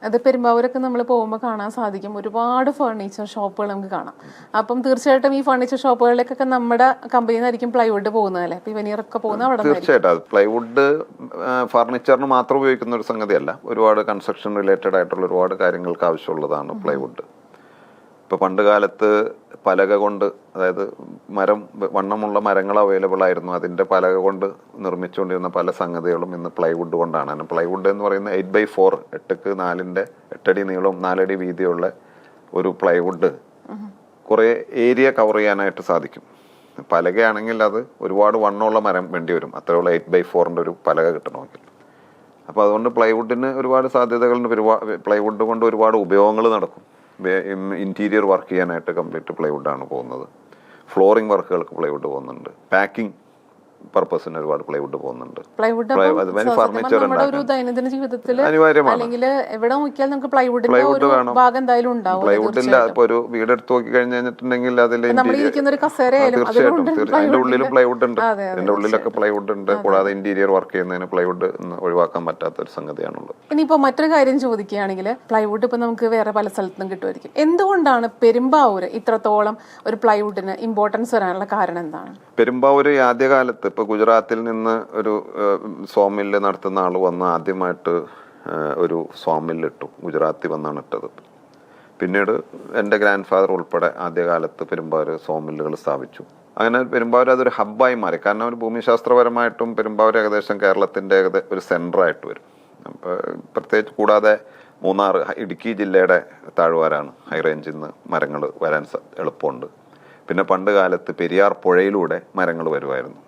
അത് പെരുമ്പാവൂരൊക്കെ നമ്മൾ പോകുമ്പോൾ കാണാൻ സാധിക്കും, ഒരുപാട് ഫർണിച്ചർ ഷോപ്പുകൾ നമുക്ക് കാണാം. അപ്പം തീർച്ചയായിട്ടും ഈ ഫർണിച്ചർ ഷോപ്പുകളിലേക്കൊക്കെ നമ്മുടെ കമ്പനിയിൽ നിന്നായിരിക്കും പ്ലൈവുഡ് പോകുന്നത് അല്ലേ? പിവനിയറൊക്കെ പോകുന്നത് അവിടെ തീർച്ചയായിട്ടും. അത് പ്ലൈവുഡ് ഫർണിച്ചറിന് മാത്രം ഉപയോഗിക്കുന്ന ഒരു സംഗതിയല്ല, ഒരുപാട് കൺസ്ട്രക്ഷൻ റിലേറ്റഡ് ആയിട്ടുള്ള ഒരുപാട് കാര്യങ്ങൾക്ക് ആവശ്യമുള്ളതാണ് പ്ലൈവുഡ്. ഇപ്പോൾ പണ്ട് കാലത്ത് പലക കൊണ്ട്, അതായത് വണ്ണമുള്ള മരങ്ങൾ അവൈലബിൾ ആയിരുന്നു, അതിൻ്റെ പലക കൊണ്ട് നിർമ്മിച്ചുകൊണ്ടിരുന്ന പല സംഗതികളും ഇന്ന് പ്ലൈവുഡ് കൊണ്ടാണ്. പ്ലൈവുഡ് എന്ന് പറയുന്നത് 8x4, 8 അടി നീളവും 4 അടി വീതിയുള്ള ഒരു പ്ലൈവുഡ് കുറേ ഏരിയ കവർ ചെയ്യാനായിട്ട് സാധിക്കും. പലകയാണെങ്കിൽ അത് ഒരുപാട് വണ്ണമുള്ള മരം വേണ്ടി വരും, അത്രയുള്ള 8x4 ഒരു പലക കിട്ടണമെങ്കിൽ. അപ്പോൾ അതുകൊണ്ട് പ്ലൈവുഡിന് ഒരുപാട് സാധ്യതകളുണ്ട്. പ്ലൈവുഡ് കൊണ്ട് ഒരുപാട് ഉപയോഗങ്ങൾ നടക്കും. ഇന്റീരിയർ വർക്ക് ചെയ്യാനായിട്ട് കംപ്ലീറ്റ് പ്ലൈവുഡാണ് പോകുന്നത്. ഫ്ലോറിംഗ് വർക്കുകൾക്ക് പ്ലൈവുഡ് പോകുന്നുണ്ട്. പാക്കിംഗ് പർപ്പസിന് ഒരുപാട് പ്ലൈവുഡ് പോകുന്നുണ്ട്. ഫർണിച്ചർ ദൈനംദിന ജീവിതത്തിൽ അനിവാര്യമാണ്. പ്ലൈവുഡ് വേണം. പ്ലൈവുഡില്ല, ഇപ്പൊ ഒരു വീടെടുത്ത് നോക്കി കഴിഞ്ഞിട്ടുണ്ടെങ്കിൽ അതിൽ തീർച്ചയായിട്ടും അതിന്റെ ഉള്ളിലും പ്ലൈവുഡ് ഉണ്ട്, അതിന്റെ ഉള്ളിലൊക്കെ പ്ലൈവുഡ് ഉണ്ട്. കൂടാതെ ഇന്റീരിയർ വർക്ക് ചെയ്യുന്നതിന് പ്ലൈവുഡ് ഒഴിവാക്കാൻ പറ്റാത്ത ഒരു സംഗതിയാണുള്ളത്. ഇനിയിപ്പോ മറ്റൊരു കാര്യം ചോദിക്കുകയാണെങ്കിൽ, പ്ലൈവുഡ് ഇപ്പൊ നമുക്ക് വേറെ പല സ്ഥലത്തും കിട്ടുമായിരിക്കും. എന്തുകൊണ്ടാണ് പെരുമ്പാവൂര് ഇത്രത്തോളം ഒരു പ്ലൈവുഡിന് ഇമ്പോർട്ടൻസ് വരാനുള്ള കാരണം എന്താണ്? പെരുമ്പാവൂര് ആദ്യകാലത്ത് ഇപ്പൊ ഗുജറാത്തിൽ നിന്ന് ഒരു സോമില്ല് നടത്തുന്ന ആള് വന്ന് ആദ്യമായിട്ട് ഒരു സോമില്ല് ഇട്ടു. ഗുജറാത്തിൽ വന്നാണ് ഇട്ടത്. പിന്നീട് എൻ്റെ ഗ്രാൻഡ് ഫാദർ ഉൾപ്പെടെ ആദ്യകാലത്ത് പെരുമ്പാവൂർ സോമില്ലുകൾ സ്ഥാപിച്ചു. അങ്ങനെ പെരുമ്പാവൂർ അതൊരു ഹബ്ബായി മാറി. കാരണം ഒരു ഭൂമിശാസ്ത്രപരമായിട്ടും പെരുമ്പാവൂർ ഏകദേശം കേരളത്തിൻ്റെ ഒരു സെൻറ്ററായിട്ട് വരും. അപ്പോൾ പ്രത്യേകിച്ച് കൂടാതെ മൂന്നാർ, ഇടുക്കി ജില്ലയുടെ താഴ്വാരാണ്. ഹൈ റേഞ്ചിൽ നിന്ന് മരങ്ങൾ വരാൻ എളുപ്പമുണ്ട്. പിന്നെ പണ്ട് കാലത്ത് പെരിയാർ പുഴയിലൂടെ മരങ്ങൾ വരുമായിരുന്നു,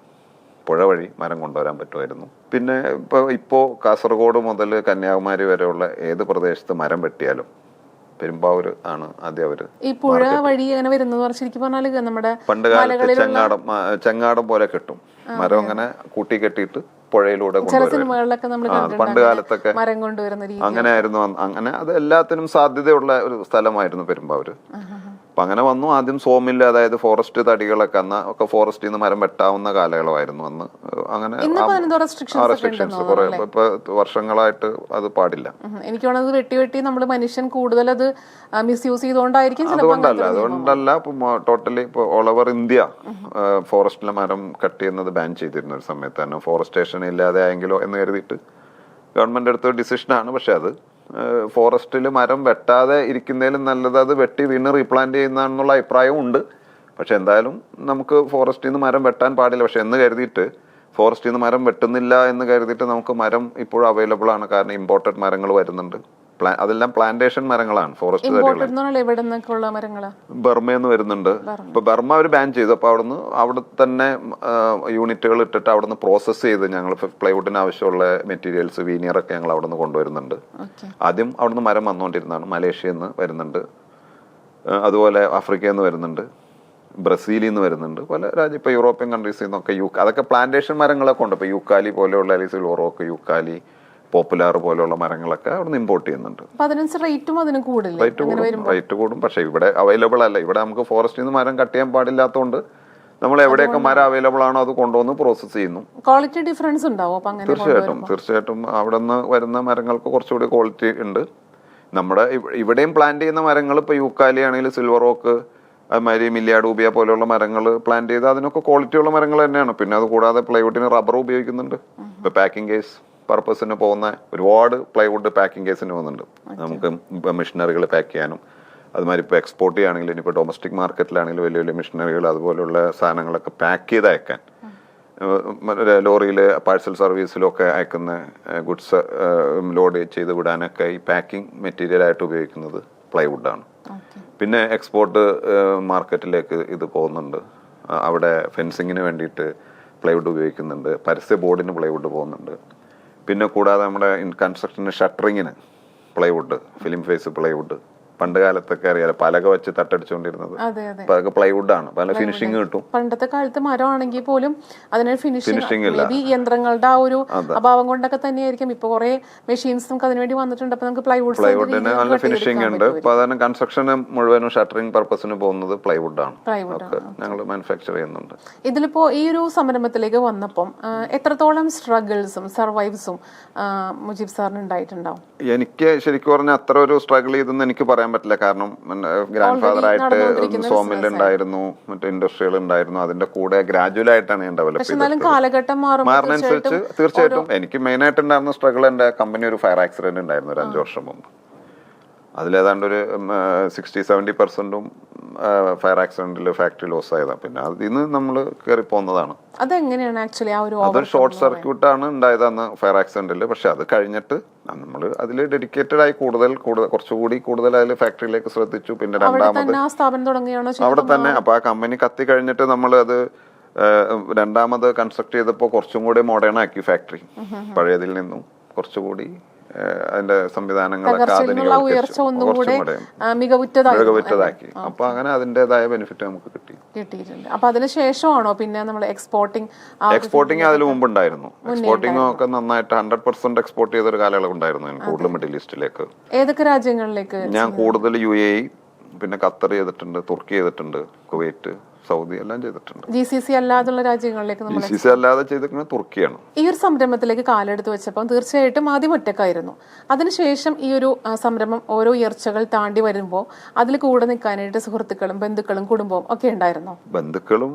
പുഴ വഴി മരം കൊണ്ടുവരാൻ പറ്റുമായിരുന്നു. പിന്നെ ഇപ്പോൾ കാസർഗോഡ് മുതൽ കന്യാകുമാരി വരെയുള്ള ഏത് പ്രദേശത്ത് മരം വെട്ടിയാലും പെരുമ്പാവൂര് ആണ് ആദ്യം അവര്. ഈ പുഴ വഴി അങ്ങനെ വരുന്നത് ശരിക്കും പറഞ്ഞാൽ നമ്മുടെ പണ്ട് കാലത്ത് ചെങ്ങാടം പോലെ കെട്ടും മരം, അങ്ങനെ കൂട്ടി കെട്ടിയിട്ട് പുഴയിലൂടെ പണ്ട് കാലത്തൊക്കെ അങ്ങനെ ആയിരുന്നു. അങ്ങനെ അത് എല്ലാത്തിനും സാധ്യതയുള്ള ഒരു സ്ഥലമായിരുന്നു പെരുമ്പാവൂര്. അപ്പൊ അങ്ങനെ വന്നു. ആദ്യം സോമില്ല, അതായത് ഫോറസ്റ്റ് തടികളൊക്കെ അന്ന് ഒക്കെ ഫോറസ്റ്റിൽ നിന്ന് മരം വെട്ടാവുന്ന കാലയളവായിരുന്നു അന്ന്. അങ്ങനെ റെസ്ട്രിക്ഷൻസ് കുറെ ഇപ്പൊ വർഷങ്ങളായിട്ട് അത് പാടില്ല. എനിക്ക് തോന്നുന്നത് വെട്ടി വെട്ടി നമ്മൾ മനുഷ്യൻ കൂടുതൽ അത് മിസ്യൂസ് ചെയ്തുകൊണ്ടായിരിക്കും. അതുകൊണ്ടല്ല ടോട്ടലി ഇപ്പൊ ഓൾ ഓവർ ഇന്ത്യ ഫോറസ്റ്റിലെ മരം കട്ട് ചെയ്യുന്നത് ബാൻ ചെയ്തിരുന്ന ഒരു സമയത്ത് തന്നെ. ഫോറസ്റ്റേഷൻ ഇല്ലാതെ ആയെങ്കിലോ എന്ന് കരുതിയിട്ട് ഗവൺമെന്റ് എടുത്ത ഡിസിഷനാണ്. പക്ഷെ അത് ഫോറസ്റ്റിൽ മരം വെട്ടാതെ ഇരിക്കുന്നതിലും നല്ലത് അത് വെട്ടി വീണ്ടും റീപ്ലാന്റ് ചെയ്യുന്നതാണെന്നുള്ള അഭിപ്രായവും ഉണ്ട്. പക്ഷെ എന്തായാലും നമുക്ക് ഫോറസ്റ്റിൽ നിന്ന് മരം വെട്ടാൻ പാടില്ല. പക്ഷെ എന്ന് കരുതിയിട്ട് ഫോറസ്റ്റിൽ നിന്ന് മരം വെട്ടുന്നില്ല എന്ന് കരുതിയിട്ട് നമുക്ക് മരം ഇപ്പോഴും അവൈലബിൾ ആണ്. കാരണം ഇമ്പോർട്ടഡ് മരങ്ങൾ വരുന്നുണ്ട്. അതെല്ലാം പ്ലാന്റേഷൻ മരങ്ങളാണ്, ഫോറസ്റ്റ് ബർമയെന്ന് വരുന്നുണ്ട്. ഇപ്പൊ ബർമ അവർ ബാൻ ചെയ്തു. അപ്പൊ അവിടെ തന്നെ യൂണിറ്റുകൾ ഇട്ടിട്ട് അവിടുന്ന് പ്രോസസ് ചെയ്ത് ഞങ്ങൾ പ്ലൈവുഡിന് ആവശ്യമുള്ള മെറ്റീരിയൽസ്, വീനിയറൊക്കെ ഞങ്ങൾ അവിടുന്ന് കൊണ്ടുവരുന്നുണ്ട്. ആദ്യം അവിടുന്ന് മരം വന്നുകൊണ്ടിരുന്നതാണ്. മലേഷ്യയിൽ നിന്ന് വരുന്നുണ്ട്, അതുപോലെ ആഫ്രിക്കയിൽ നിന്ന് വരുന്നുണ്ട്, ബ്രസീലിൽ നിന്ന് വരുന്നുണ്ട്, പല രാജ്യം ഇപ്പൊ യൂറോപ്യൻ കൺട്രീസിൽ നിന്നൊക്കെ അതൊക്കെ പ്ലാന്റേഷൻ മരങ്ങളൊക്കെ ഉണ്ട്. ഇപ്പൊ യൂക്കാലി പോലെയുള്ള, അല്ലെങ്കിൽ സിൽവറോക്ക്, യൂക്കാലി, പോപ്പുലാർ പോലെയുള്ള മരങ്ങളൊക്കെ അവിടെ നിന്ന് ഇമ്പോർട്ട് ചെയ്യുന്നുണ്ട്. റേറ്റ് കൂടും. പക്ഷെ ഇവിടെ അവൈലബിൾ അല്ല. ഇവിടെ നമുക്ക് ഫോറസ്റ്റിൽ നിന്ന് മരം കട്ട് ചെയ്യാൻ പാടില്ലാത്തതുകൊണ്ട് നമ്മൾ എവിടെയൊക്കെ മരം അവൈലബിൾ ആണോ അത് കൊണ്ടുവന്ന് പ്രോസസ് ചെയ്യുന്നു. ക്വാളിറ്റി ഡിഫറൻസ് ഉണ്ടാവും. തീർച്ചയായിട്ടും അവിടെ നിന്ന് വരുന്ന മരങ്ങൾക്ക് കുറച്ചുകൂടി ക്വാളിറ്റി ഉണ്ട്. നമ്മുടെ ഇവിടെയും പ്ലാന്റ് ചെയ്യുന്ന മരങ്ങൾ ഇപ്പൊ യൂക്കാലി ആണെങ്കിൽ, സിൽവർ ഓക്ക്, അതുമാതിരി മില്ലിയാഡൂബിയ പോലെയുള്ള മരങ്ങൾ പ്ലാന്റ് ചെയ്ത് അതിനൊക്കെ ക്വാളിറ്റിയുള്ള മരങ്ങൾ തന്നെയാണ്. പിന്നെ അത് കൂടാതെ പ്ലൈവുഡിന് റബ്ബർ ഉപയോഗിക്കുന്നുണ്ട്. ഇപ്പൊ പാക്കിംഗ് കേസ് പർപ്പസിന് പോകുന്ന ഒരുപാട് പ്ലൈവുഡ് പാക്കിംഗ് കേസിന് പോകുന്നുണ്ട്. നമുക്ക് മെഷീനറികൾ പാക്ക് ചെയ്യാനും, അതുമാതിരി ഇപ്പോൾ എക്സ്പോർട്ട് ചെയ്യുകയാണെങ്കിൽ, ഇനിയിപ്പോൾ ഡൊമസ്റ്റിക് മാർക്കറ്റിലാണെങ്കിൽ വലിയ വലിയ മെഷീനറികൾ അതുപോലെയുള്ള സാധനങ്ങളൊക്കെ പാക്ക് ചെയ്ത് അയക്കാൻ, ലോറിയിൽ പാഴ്സൽ സർവീസിലൊക്കെ അയക്കുന്ന ഗുഡ്സ് ലോഡ് ചെയ്ത് വിടാനൊക്കെ ഈ പാക്കിംഗ് മെറ്റീരിയൽ ആയിട്ട് ഉപയോഗിക്കുന്നത് പ്ലൈവുഡാണ്. പിന്നെ എക്സ്പോർട്ട് മാർക്കറ്റിലേക്ക് ഇത് പോകുന്നുണ്ട്. അവിടെ ഫെൻസിങ്ങിന് വേണ്ടിയിട്ട് പ്ലൈവുഡ് ഉപയോഗിക്കുന്നുണ്ട്. പരസ്യ ബോർഡിന് പ്ലൈവുഡ് പോകുന്നുണ്ട്. പിന്നെ കൂടാതെ നമ്മുടെ കൺസ്ട്രക്ഷന് ഷട്ടറിങ്ങിന് പ്ലൈവുഡ്, ഫിലിം ഫേസ് പ്ലൈവുഡ് പണ്ട് കാലത്തൊക്കെ അറിയാലോ പലക വെച്ച് തട്ടടിച്ചുകൊണ്ടിരുന്നത്. അതെ അതെ. അപ്പൊ അതൊക്കെ പ്ലൈവുഡ് ആണ്, പല ഫിനിഷിങ് കിട്ടും. പണ്ടത്തെ കാലത്ത് മരമാണെങ്കിൽ പോലും അതിനൊരു Finishing ഇല്ല. മേ ബി യന്ത്രങ്ങളുടെ ആ ഒരു അഭാവം കൊണ്ടൊക്കെ തന്നെയായിരിക്കും ഇപ്പൊ കുറെ മെഷീൻസ് നമുക്ക് അതിനുവേണ്ടി വന്നിട്ടുണ്ട്. അപ്പൊ നമുക്ക് പ്ലൈവുഡിന് നല്ല ഫിനിഷിംഗ് ഉണ്ട്. ഇപ്പൊ അതാണ് കൺസ്ട്രക്ഷന് മുഴുവനും ഷട്ടറിംഗ് പർപ്പസിന് പോകുന്നത് പ്ലൈവുഡ് ആണ്. ഞങ്ങൾ മാനുഫാക്ചർ ചെയ്യുന്നുണ്ട്. ഇതിലിപ്പോ ഈ ഒരു സംരംഭത്തിലേക്ക് വന്നപ്പം എത്രത്തോളം സ്ട്രഗിൾസും സർവൈവ്സും മുജീബ് സാറിന് ഉണ്ടായിട്ടുണ്ടാവും? എനിക്ക് ശരിക്കും പറഞ്ഞാൽ അത്ര ഒരു സ്ട്രഗിൾ ചെയ്തെന്ന് എനിക്ക് പറയാൻ പറ്റില്ല. കാരണം ഗ്രാൻഡ് ഫാദർ ആയിട്ട് സോമിൽ ഉണ്ടായിരുന്നു, മറ്റു ഇൻഡസ്ട്രികൾ ഉണ്ടായിരുന്നു. അതിന്റെ കൂടെ ഗ്രാജുവൽ ആയിട്ടാണ് ഞാൻ ഡെവലപ്പ് ചെയ്തത്. കാലഘട്ടം മാറുന്നതനുസരിച്ച് തീർച്ചയായിട്ടും എനിക്ക് മെയിൻ ആയിട്ട് ഉണ്ടായിരുന്ന സ്ട്രഗിൾ, എന്റെ കമ്പനി ഒരു ഫയർ ആക്സിഡന്റ് ഉണ്ടായിരുന്നു ഒരു 5 വർഷം മുമ്പ്. അതിലേതാണ്ട് ഒരു 60-70% ഫയർ ആക്സിഡന്റിൽ ഫാക്ടറി ലോസ് ആയതാണ്. പിന്നെ അതിന്ന് നമ്മൾ കയറി പോകുന്നതാണ്. അതെങ്ങനെയാണ് ആക്ച്വലി ആ ഒരു അതൊരു ഷോർട്ട് സർക്യൂട്ട് ആണ് ഉണ്ടായത് അന്ന് ഫയർ ആക്സിഡന്റിൽ. പക്ഷെ അത് കഴിഞ്ഞിട്ട് നമ്മൾ അതിൽ ഡെഡിക്കേറ്റഡ് ആയി കുറച്ചുകൂടി കൂടുതൽ അതിൽ ഫാക്ടറിയിലേക്ക് ശ്രദ്ധിച്ചു. പിന്നെ രണ്ടാമത് അവിടെ തന്നെ. അപ്പൊ ആ കമ്പനി കത്തി കഴിഞ്ഞിട്ട് നമ്മൾ അത് രണ്ടാമത് കൺസ്ട്രക്ട് ചെയ്തപ്പോൾ കുറച്ചും കൂടി മോഡേൺ ആക്കി ഫാക്ടറി. പഴയതിൽ നിന്നും കുറച്ചുകൂടി അതിന്റെ സംവിധാനങ്ങളൊക്കെ മികവുറ്റതാക്കി. അപ്പൊ അങ്ങനെ അതിന്റേതായ ബെനിഫിറ്റ് നമുക്ക് കിട്ടിയിട്ടുണ്ട്. അപ്പൊ അതിനുശേഷമാണോ പിന്നെ നമ്മൾ എക്സ്പോർട്ടിങ് അതിന് മുമ്പ് ഉണ്ടായിരുന്നു. എക്സ്പോർട്ടിംഗ് ഒക്കെ നന്നായിട്ട് 100% എക്സ്പോർട്ട് ചെയ്ത ഒരു കാലയളവ് ഉണ്ടായിരുന്നു. കൂടുതൽ മിഡിൽ ഈസ്റ്റിലേക്ക്. ഏതൊക്കെ രാജ്യങ്ങളിലേക്ക്? ഞാൻ കൂടുതൽ UAE, പിന്നെ ഖത്തർ ചെയ്തിട്ടുണ്ട്, തുർക്കി ചെയ്തിട്ടുണ്ട്, കുവൈറ്റ്, സൗദി എല്ലാം ചെയ്തിട്ടുണ്ട്. GCC അല്ലാതുള്ള രാജ്യങ്ങളിലേക്ക് GCC അല്ലാതെ ചെയ്തിരിക്കുന്നത് തുർക്കിയാണ്. ഈ ഒരു സംരംഭത്തിലേക്ക് കാലെടുത്ത് വെച്ചപ്പോൾ തീർച്ചയായിട്ടും ആദ്യം ഒറ്റക്കായിരുന്നു. അതിനുശേഷം ഈ ഒരു സംരംഭം ഓരോ ഉയർച്ചകൾ താണ്ടി വരുമ്പോൾ അതിൽ കൂടെ നിൽക്കാനായിട്ട് സുഹൃത്തുക്കളും ബന്ധുക്കളും കുടുംബവും ഒക്കെ ഉണ്ടായിരുന്നോ? ബന്ധുക്കളും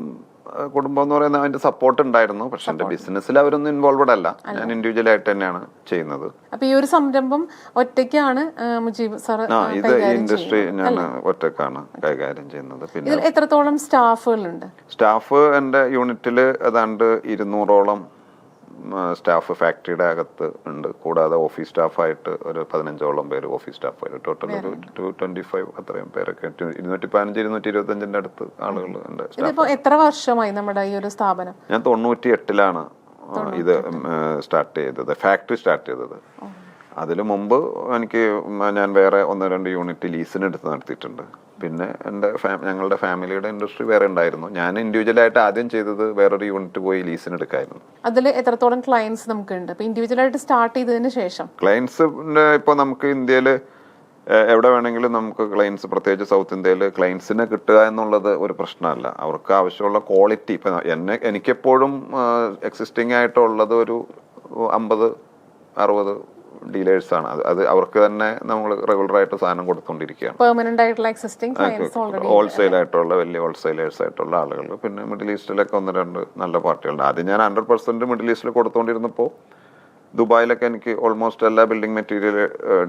കുടുംബം എന്ന് പറയുന്നത് അതിന്റെ സപ്പോർട്ട് ഉണ്ടായിരുന്നു. പക്ഷെ എന്റെ ബിസിനസ്സിൽ അവരൊന്നും ഇൻവോൾവഡ് അല്ല. ഞാൻ ഇൻഡിവിജ്വൽ ആയിട്ട് തന്നെയാണ് ചെയ്യുന്നത്. അപ്പൊ ഈ ഒരു സംരംഭം ഒറ്റയ്ക്കാണ് മുജീബ് സാർ ഇത് ഇൻഡസ്ട്രി ഞാൻ ഒറ്റക്കാണ് കൈകാര്യം ചെയ്യുന്നത്. പിന്നെ ഇതിൽ എത്രത്തോളം സ്റ്റാഫുകളുണ്ട്? സ്റ്റാഫ് എന്റെ യൂണിറ്റില് ഏതാണ്ട് 200ഓളം സ്റ്റാഫ് ഫാക്ടറിയുടെ അകത്ത് ഉണ്ട്. കൂടാതെ ഓഫീസ് സ്റ്റാഫായിട്ട് ഒരു 15ഓളം പേര് ഓഫീസ് സ്റ്റാഫായിട്ട് ടോട്ടൽ ഒരു 225 അത്രയും പേരൊക്കെ 225-225 അടുത്ത് ആളുകൾ ഉണ്ട്. ഇതിപ്പോ എത്ര വർഷമായി നമ്മുടെ ഈ ഒരു സ്ഥാപനം? ഞാൻ 98ലാണ് ഇത് സ്റ്റാർട്ട് ചെയ്തത്, ഫാക്ടറി സ്റ്റാർട്ട് ചെയ്തത്. അതിനു മുമ്പ് ഞാൻ വേറെ 1-2 യൂണിറ്റ് ലീസിന് എടുത്ത് നടത്തിയിട്ടുണ്ട്. പിന്നെ ഞങ്ങളുടെ ഫാമിലിയുടെ ഇൻഡസ്ട്രി വേറെ ഉണ്ടായിരുന്നു. ഞാൻ ഇൻഡിവിജ്വലായിട്ട് ആദ്യം ചെയ്തത് വേറൊരു യൂണിറ്റ് പോയി ലീസിന് എടുക്കായിരുന്നു. അതിൽ എത്രത്തോളം ക്ലയൻസ് നമുക്കുണ്ട് ഇൻഡിവിജ്വലായിട്ട് സ്റ്റാർട്ട് ചെയ്തതിന് ശേഷം? ക്ലയൻസിന്റെ ഇപ്പൊ നമുക്ക് ഇന്ത്യയിൽ എവിടെ വേണമെങ്കിലും നമുക്ക് ക്ലയൻസ്, പ്രത്യേകിച്ച് സൗത്ത് ഇന്ത്യയിൽ ക്ലയൻസിനെ കിട്ടുക എന്നുള്ളത് ഒരു പ്രശ്നമല്ല. അവർക്ക് ആവശ്യമുള്ള ക്വാളിറ്റി ഇപ്പൊ എനിക്കെപ്പോഴും എക്സിസ്റ്റിംഗ് ആയിട്ടുള്ളത് ഒരു 50-60 ഡീലേഴ്സ് ആണ്. അത് അവർക്ക് തന്നെ നമ്മൾ റെഗുലർ ആയിട്ട് സാധനം കൊടുത്തോണ്ടിരിക്കുകയാണ്. ഹോൾസെയിൽ ആയിട്ടുള്ള വലിയ ഹോൾസെയിലേഴ്സ് ആയിട്ടുള്ള ആളുകൾ. പിന്നെ മിഡിൽ ഈസ്റ്റിലൊക്കെ 1-2 നല്ല പാർട്ടികളുണ്ട്. ആദ്യം ഞാൻ 100% മിഡിൽ ഈസ്റ്റിൽ കൊടുത്തോണ്ടിരുന്നപ്പോൾ ദുബായിലൊക്കെ എനിക്ക് ഓൾമോസ്റ്റ് എല്ലാ ബിൽഡിംഗ് മെറ്റീരിയൽ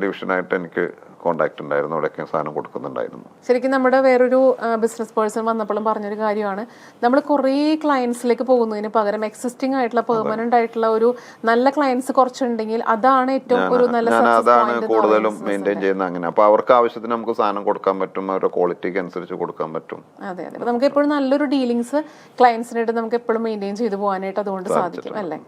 ഡിവിഷനായിട്ട് എനിക്ക് കോണ്ടാക്ട് ഉണ്ടായിരുന്നു. അവിടെയൊക്കെ സാധനം കൊടുക്കുന്നുണ്ടായിരുന്നു. ശരിക്കും നമ്മുടെ വേറൊരു ബിസിനസ് പേഴ്സൺ വന്നപ്പോഴും പറഞ്ഞൊരു കാര്യമാണ്, നമ്മൾ കുറേ ക്ലയൻസിലേക്ക് പോകുന്നതിന് പകരം എക്സിസ്റ്റിംഗ് ആയിട്ടുള്ള പെർമനന്റ് ആയിട്ടുള്ള ഒരു നല്ല ക്ലയൻസ് കുറച്ചുണ്ടെങ്കിൽ അതാണ് ഏറ്റവും ഒരു നല്ല. അതാണ് കൂടുതലും മെയിൻറ്റെയിൻ ചെയ്യുന്നത്. അങ്ങനെ അപ്പൊ അവർക്ക് ആവശ്യത്തിന് നമുക്ക് സാധനം കൊടുക്കാൻ പറ്റും, അവരുടെ ക്വാളിറ്റിക്ക് അനുസരിച്ച് കൊടുക്കാൻ പറ്റും. അതെ അതെ. നമുക്ക് എപ്പോഴും നല്ലൊരു ഡീലിങ്സ് ക്ലയൻസിനായിട്ട് നമുക്ക് എപ്പോഴും മെയിൻറ്റെയിൻ ചെയ്തു പോകാനായിട്ട് അതുകൊണ്ട് സാധിക്കും അല്ലേ?